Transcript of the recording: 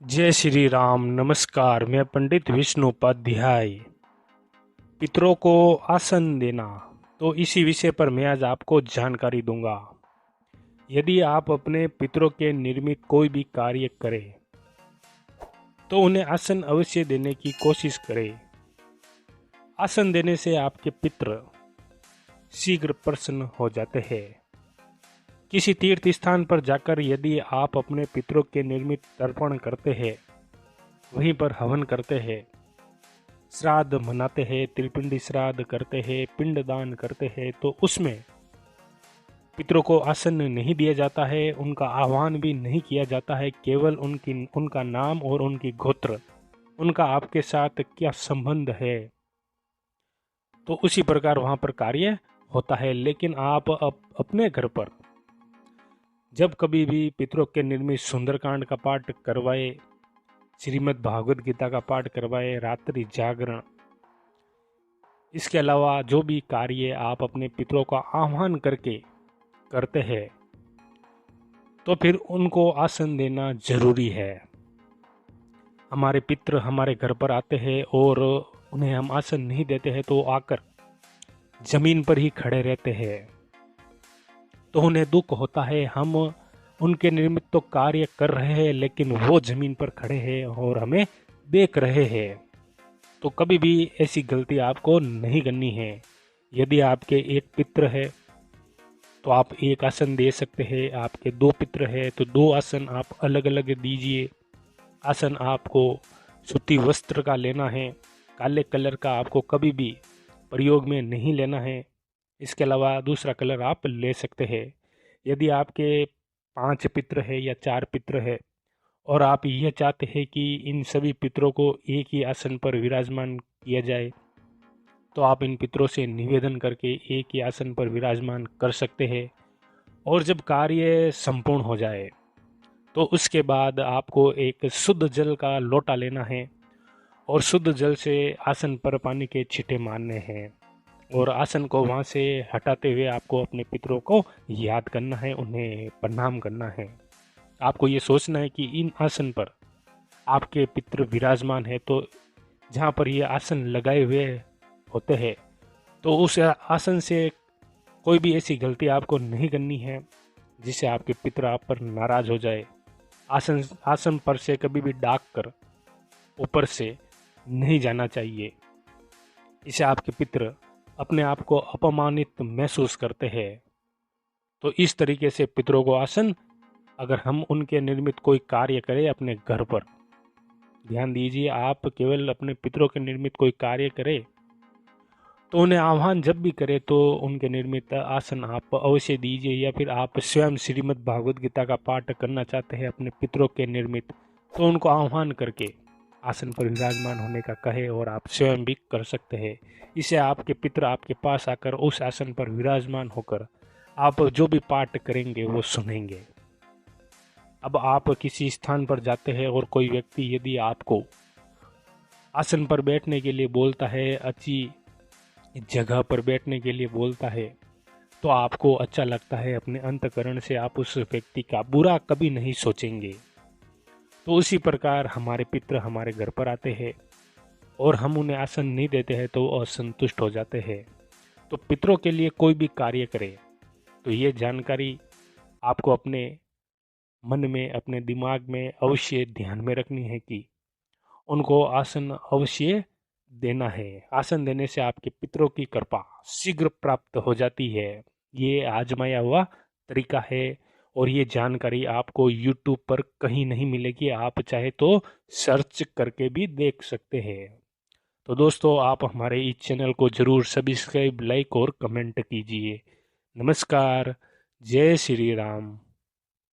जय श्री राम। नमस्कार। मैं पंडित विष्णु उपाध्याय। पितरों को आसन देना, तो इसी विषय पर मैं आज आपको जानकारी दूंगा। यदि आप अपने पितरों के निर्मित कोई भी कार्य करें तो उन्हें आसन अवश्य देने की कोशिश करें। आसन देने से आपके पितर शीघ्र प्रसन्न हो जाते हैं। किसी तीर्थ स्थान पर जाकर यदि आप अपने पितरों के निर्मित तर्पण करते हैं, वहीं पर हवन करते हैं, श्राद्ध मनाते हैं, त्रिपिंडी श्राद्ध करते हैं, पिंडदान करते हैं, तो उसमें पितरों को आसन नहीं दिया जाता है, उनका आह्वान भी नहीं किया जाता है। केवल उनका नाम और उनकी गोत्र, उनका आपके साथ क्या संबंध है, तो उसी प्रकार वहां पर कार्य होता है। लेकिन आप अपने घर पर जब कभी भी पितरों के निर्मित सुंदरकांड का पाठ करवाए, श्रीमद् भागवत गीता का पाठ करवाए, रात्रि जागरण, इसके अलावा जो भी कार्य आप अपने पितरों का आह्वान करके करते हैं, तो फिर उनको आसन देना जरूरी है। हमारे पितृ हमारे घर पर आते हैं और उन्हें हम आसन नहीं देते हैं तो आकर जमीन पर ही खड़े रहते हैं, तो उन्हें दुख होता है। हम उनके निर्मित तो कार्य कर रहे हैं, लेकिन वो जमीन पर खड़े हैं और हमें देख रहे हैं। तो कभी भी ऐसी गलती आपको नहीं करनी है। यदि आपके एक पितृ है तो आप एक आसन दे सकते हैं, आपके दो पितृ है तो दो आसन आप अलग अलग दीजिए। आसन आपको सूती वस्त्र का लेना है, काले कलर का आपको कभी भी प्रयोग में नहीं लेना है। इसके अलावा दूसरा कलर आप ले सकते हैं। यदि आपके 5 पितृ है या 4 पितृ है और आप यह चाहते हैं कि इन सभी पितरों को एक ही आसन पर विराजमान किया जाए, तो आप इन पितरों से निवेदन करके एक ही आसन पर विराजमान कर सकते हैं। और जब कार्य संपूर्ण हो जाए तो उसके बाद आपको एक शुद्ध जल का लोटा लेना है और शुद्ध जल से आसन पर पानी के छींटे मारने हैं और आसन को वहाँ से हटाते हुए आपको अपने पितरों को याद करना है, उन्हें प्रणाम करना है। आपको ये सोचना है कि इन आसन पर आपके पितृ विराजमान है, तो जहाँ पर ये आसन लगाए हुए होते हैं तो उस आसन से कोई भी ऐसी गलती आपको नहीं करनी है जिससे आपके पितृ आप पर नाराज हो जाए। आसन पर से कभी भी डाक कर ऊपर से नहीं जाना चाहिए। इसे आपके पितृ अपने आप को अपमानित महसूस करते हैं। तो इस तरीके से पितरों को आसन, अगर हम उनके निर्मित कोई कार्य करें अपने घर पर, ध्यान दीजिए, आप केवल अपने पितरों के निर्मित कोई कार्य करें तो उन्हें आह्वान जब भी करें तो उनके निर्मित आसन आप अवश्य दीजिए। या फिर आप स्वयं श्रीमद् भागवत गीता का पाठ करना चाहते हैं अपने पितरों के निर्मित, तो उनको आह्वान करके आसन पर विराजमान होने का कहे और आप स्वयं भी कर सकते हैं। इसे आपके पितर आपके पास आकर उस आसन पर विराजमान होकर आप जो भी पाठ करेंगे वो सुनेंगे। अब आप किसी स्थान पर जाते हैं और कोई व्यक्ति यदि आपको आसन पर बैठने के लिए बोलता है, अच्छी जगह पर बैठने के लिए बोलता है, तो आपको अच्छा लगता है, अपने अंतःकरण से आप उस व्यक्ति का बुरा कभी नहीं सोचेंगे। तो उसी प्रकार हमारे पितृ हमारे घर पर आते हैं और हम उन्हें आसन नहीं देते हैं तो असंतुष्ट हो जाते हैं। तो पितरों के लिए कोई भी कार्य करें तो ये जानकारी आपको अपने मन में, अपने दिमाग में अवश्य ध्यान में रखनी है कि उनको आसन अवश्य देना है। आसन देने से आपके पितरों की कृपा शीघ्र प्राप्त हो जाती है। ये आजमाया हुआ तरीका है और ये जानकारी आपको YouTube पर कहीं नहीं मिलेगी। आप चाहे तो सर्च करके भी देख सकते हैं। तो दोस्तों, आप हमारे इस चैनल को जरूर सब्सक्राइब, लाइक और कमेंट कीजिए। नमस्कार। जय श्री राम।